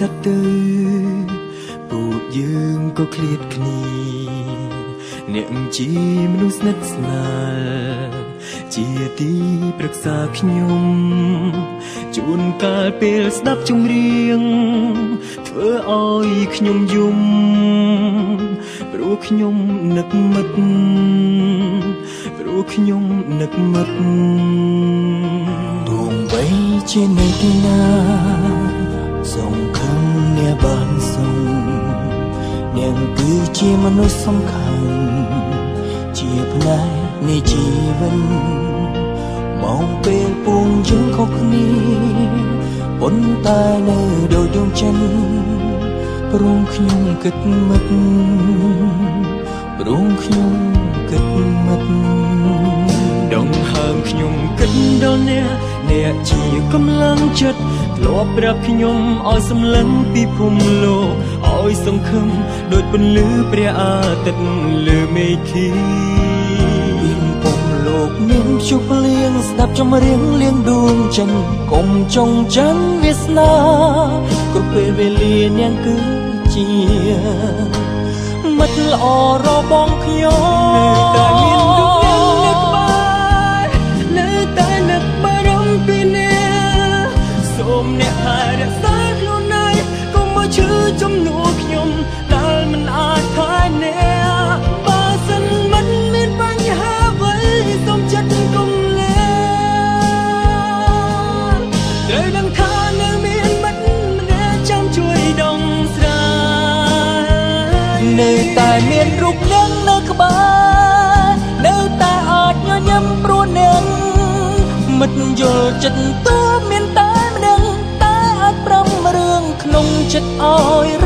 សាត់ទៅពូជយើងក៏ឃ្លាតគ្នាអ្នកជាមនុស្សស្និទ្ធស្នាលជាទីប្រឹក្សាខ្ញុំជួនកាលពេលស្ដាប់ចម្រៀងធ្វើឲ្យខ្ញុំយំព្រោះខ្ញុំនឹកមិត្តព្រោះខ្ញុំនឹកមិត្តទោះបីជានៅទីណាសង្ឃឹមអ្នកបានសុំនាងគឺជាមនុស្សសំខាន់ជាផ្នែកនៃជីវិតមកពេលពួងយើងខុសគ្នាប៉ុន្តែនៅដូចដួងចិនព្រមខ្ញុំគិតមិត្តព្រមខ្ញុំគិតមិត្តដងហើមខ្ញុំគិតដល់អ្នកជាកម្លាំងចិត្តធ្លាប់ប្រាប់ខ្ញុំឲ្យសម្លឹងពីភូមិលោកឲ្យសង្ឃឹមដូចពន្លឺព្រះអាទិត្យលើមេឃីលោកមានជុកលៀងស្ដាប់ចម្រៀងលៀងដួងចិនកុំចងចាំវាសនាគ្រប់ពេលវេលានាងគឺជាមិត្តល្អរបស់ខ្ញុំនៅតែមានរូបនាងនៅក្បែរនៅតែនឹកបារម្ភពីអ្នកសូមអ្នកថែរក្សាខ្លួនឯងកុំមកឈឺជំនួសខ្ញុំដែលមិនអាចថែអ្នកបើសិនមិនមានបញ្ហាសូមចិត្តកុំលែត្រូវដឹងថានៅមានមិត្តម្នាក់ចាំជួយដងស្រាយនៅតែមានរូបនាងនៅក្បែរនៅតែអាចញញឹមព្រោះនាងមិត្តយល់ចិត្តតើមានតែម្ដងតែអាចប្រាំរឿងក្នុងចិត្តឲ្យ